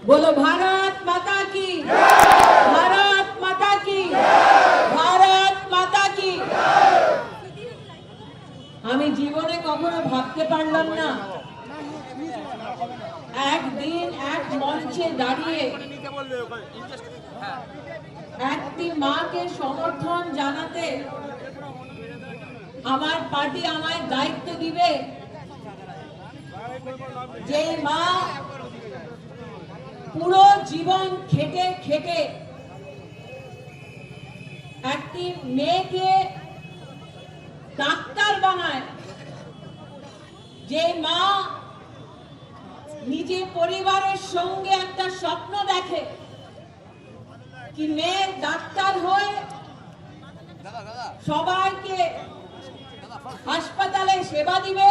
बोलो भारत माता की, भारत माता की, भारत माता की। আমি জীবনে কখনো ভাবতে পারলাম না একদিন এক মঞ্চে দাঁড়িয়ে একটি মাকে সমর্থন জানাতে আমার পার্টি আমায় দায়িত্ব দিবে, যে মা পুরো জীবন খেটে খেটে একটি মেয়েকে ডাক্তার বানায়, যে মা নিজে পরিবারের সঙ্গে একটা স্বপ্ন দেখে কি মেয়ে ডাক্তার হয়ে সবাইকে হাসপাতালে সেবা দিবে,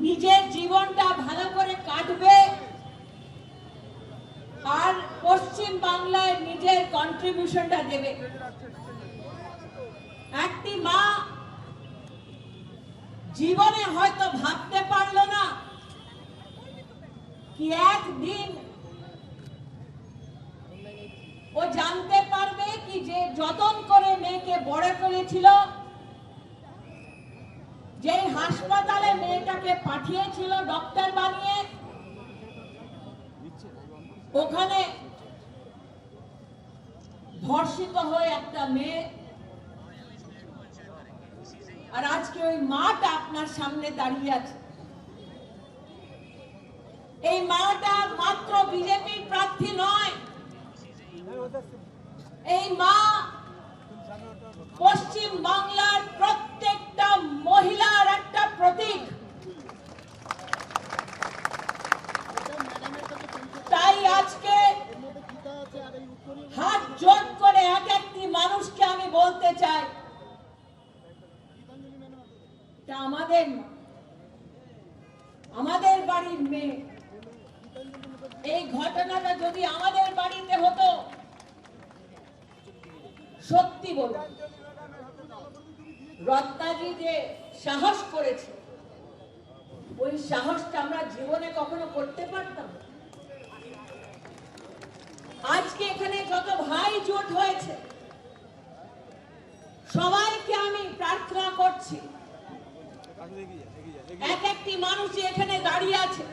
নিজের জীবনটা ভালো করে কাটবে আর পশ্চিম বাংলায় নিজের কন্ট্রিবিউশনটা দেবে। একটি মা জীবনে হয়তো ভাবতে পারলো না কি একদিন ও জানতে পারবে কি যে যতন করে মেয়েকে বড় করেছিল, যে হাসপাতালে মেয়েটাকে পাঠিয়েছিল ডক্টর বানিয়ে, ওখানে ধর্ষিত হয়ে একটা মেয়ে, আর আজকে ওই মাটা আপনার সামনে দাঁড়িয়ে আছে। এই মাটা মাত্র বিজেপির প্রার্থী নয়, এই মা পশ্চিম বাংলার প্রত্যেকটা মহিলার একটা প্রতীক। তাই আজকে হাত জোড় করে এক একটি মানুষকে আমি বলতে চাই, আমাদের মা, আমাদের বাড়ির মেয়ে। এই ঘটনাটা যদি আমাদের বাড়িতে হতো, সত্যি বলুন রত্নাজি যে সাহস করেছে, ওই সাহসটা আমরা জীবনে কখনো করতে পারতাম? আজকে এখানে যত ভাই জোট হয়েছে সবাইকে আমি প্রার্থনা করছি, এক একটি মানুষ এখানে দাঁড়িয়ে আছে,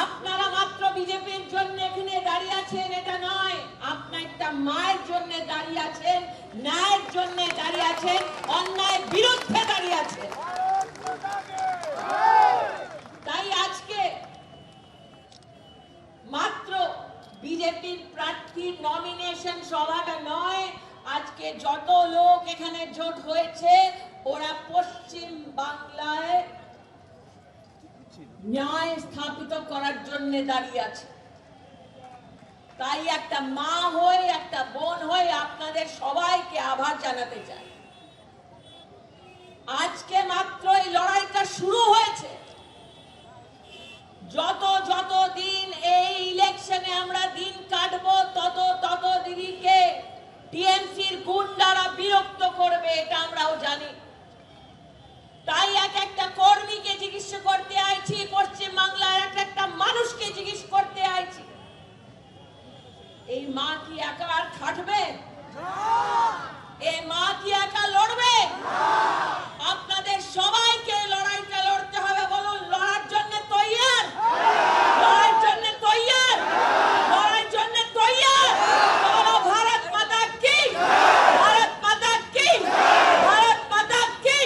আপনারা মাত্র বিজেপির জন্য এখানে দাঁড়িয়ে আছেন এটা নয়, আপনার একটা মায়ের জন্য দাঁড়িয়ে আছেন, ন্যায়ের জন্য দাঁড়িয়ে আছেন, অন্যায়ের বিরুদ্ধে দাঁড়িয়ে আছেন। তাই আজকে মাত্র বিজেপির প্রার্থীর নমিনেশন সভাটা নয়, আজকে যত লোক এখানে জোট হয়েছে ওরা পশ্চিম বাংলায় ন্যায় স্থাপিত করার জন্য দাঁড়িয়ে আছে। তাই একটা মা হয়ে, একটা বোন হয়ে আপনাদের সবাইকে আভার জানাতে চাই। আজকে মাত্র এই লড়াইটা শুরু হয়েছে, যত যত দিন এই ইলেকশনে আমরা দিন কাটবো তত দিদিকে টিএমসির গুন্ডারা বিরক্ত করবে, এটা আমরাও জানি। তাই এক একটা কর্মীকে জিজ্ঞেস করতে আইছি, পশ্চিম বাংলার এক একটা মানুষকে জিজ্ঞেস করতে আইছি, এই মা কি একা আর খাটবে? এই মা কি একা লড়বে? আপনাদের সবাইকে লড়াইটা লড়তে হবে। বলুন, লড়ার জন্য তৈয়ার? লড়ার জন্য তৈয়ার? লড়ার জন্য তৈয়ার? বলো ভারত মাতা কি, ভারত মাতা কি, ভারত মাতা কি।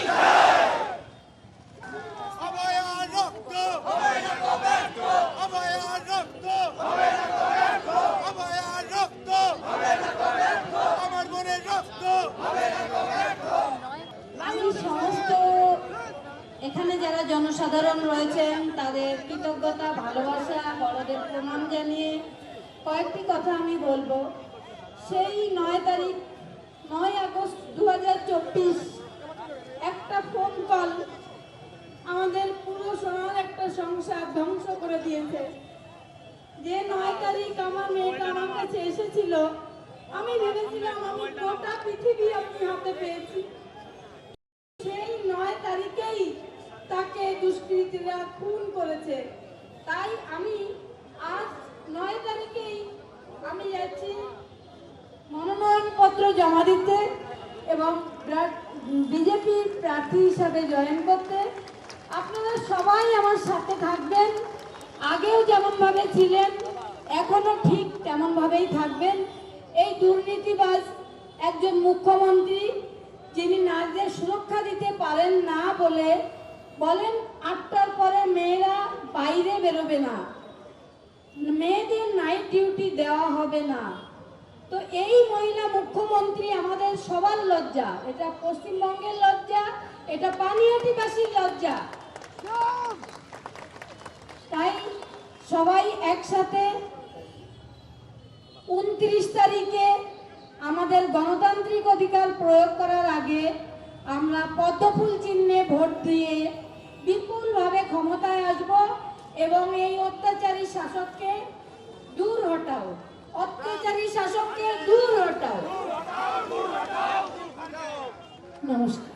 সমস্ত এখানে যারা জনসাধারণ রয়েছেন তাদের কৃতজ্ঞতা, ভালোবাসা, বড়দের প্রণাম জানিয়ে কয়েকটি কথা আমি বলবো। সেই 9 আগস্ট 2024 একটা ফোন কল আমাদের পুরো সোনার একটা সংসার ধ্বংস করে দিয়েছে। যে 9 তারিখ আমার মেয়েটা আমার কাছে এসেছিল, আমি ভেবেছিলাম আমি গোটা পৃথিবী আমি হাতে পেয়েছি। সেই 9 তারিখেই তাকে দুষ্কৃতীরা খুন করেছে। তাই আমি আজ 9 তারিখেই আমি যাচ্ছি মনোনয়নপত্র জমা দিতে এবং বিজেপি প্রার্থী হিসাবে জয়েন করতে। আপনারা সবাই আমার সাথে থাকবেন, আগেও যেমনভাবে ছিলেন এখনো ঠিক তেমনভাবেই থাকবেন। এই দুর্নীতিবাজ একজন মুখ্যমন্ত্রী যিনি নারীদের সুরক্ষা দিতে পারেন না বলে বলেন 8টার পরে মেয়েরা বাইরে বেরোবে না, মেয়েদের নাইট ডিউটি দেওয়া হবে না। তো এই মহিলা মুখ্যমন্ত্রী আমাদের সবার লজ্জা, এটা পশ্চিমবঙ্গের লজ্জা, এটা পানিহাটিবাসীর লজ্জা। তাই সবাই একসাথে 29 তারিখে আমাদের গণতান্ত্রিক অধিকার প্রয়োগ করার আগে আমরা পদ্মফুল চিহ্নে ভোট দিয়ে বিপুলভাবে ক্ষমতায় আসব এবং এই অত্যাচারী শাসককে দূর হটাও, অত্যাচারী শাসককে দূর হটাও। নমস্কার।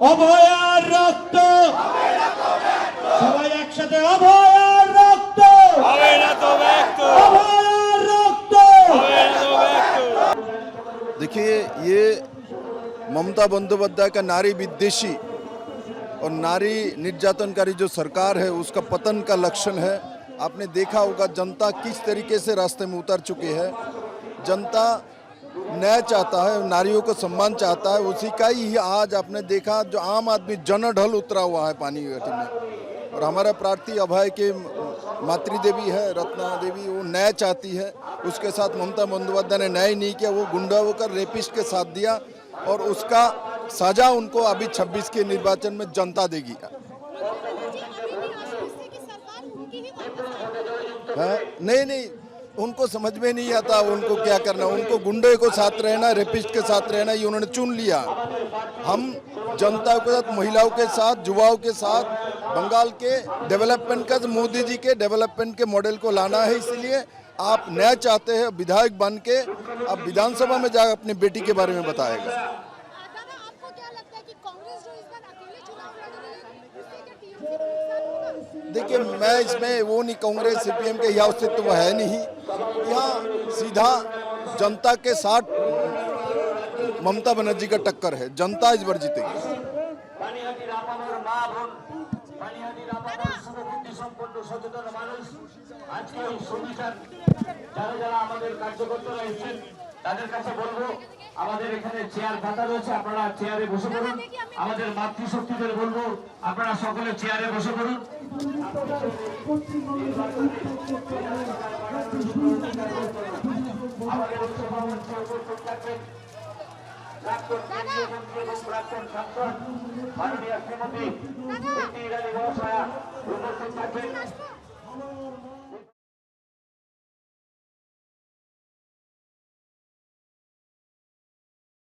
অভয়ার রক্ত, সবাই একসাথে অভয়ার রক্ত, অভয়ার রক্ত। देखिए, ये ममता बंदोपाध्याय का नारी विद्वेषी और नारी निर्यातनकारी जो सरकार है उसका पतन का लक्षण है। आपने देखा होगा जनता किस तरीके से रास्ते में उतर चुकी है। जनता न्याय चाहता है, नारियों को सम्मान चाहता है। उसी का ही आज आपने देखा जो आम आदमी जनढल उतरा हुआ है पानी घाटी में। और हमारा प्रार्थी अभय के मातृ देवी है रत्ना देवी, वो न्याय चाहती है। उसके साथ ममता बंदोपाध्याय ने न्याय नहीं किया, वो गुंडा होकर रेपिस्ट के साथ दिया और उसका सजा उनको अभी 26 के निर्वाचन में जनता देगी। नहीं, उनको समझ में नहीं आता उनको क्या करना। उनको गुंडे को साथ रहना, रेपिस्ट के साथ रहना, ये उन्होंने चुन लिया। हम जनता के साथ, महिलाओं के साथ, युवाओं के साथ, बंगाल के डेवलपमेंट का, मोदी जी के डेवलपमेंट के मॉडल को लाना है। इसलिए आप न्याय चाहते हैं, विधायक बन के आप विधानसभा में जाकर अपनी बेटी के बारे में बताएगा। आपको क्या लगता है कि कांग्रेस जो इस बार अकेले चुनाव लड़ रही है उससे क्या टीएमसी को नुकसान होगा? देखिए, मैं इसमें वो नहीं, कांग्रेस सीपीएम के यहाँ अस्तित्व तो है नहीं। यहाँ सीधा जनता के साथ ममता बनर्जी का टक्कर है। जनता इस बार जीतेगी। যারা আমাদের কার্যকর্তারা এসেছেন তাদের কাছে বলবো আমাদের এখানে চেয়ার পাতা রয়েছে, আপনারা চেয়ারে বসে পড়ুন। আমাদের মাতৃশক্তিদের বলবো আপনারা সকলে চেয়ারে বসে পড়ুন। আমাদের প্রাক্তন কেন্দ্রীয় মন্ত্রী এবং প্রাক্তন সাংসদ মাননীয় শ্রীমতী ইরানি মহাশয়া উপস্থিত থাকবেন।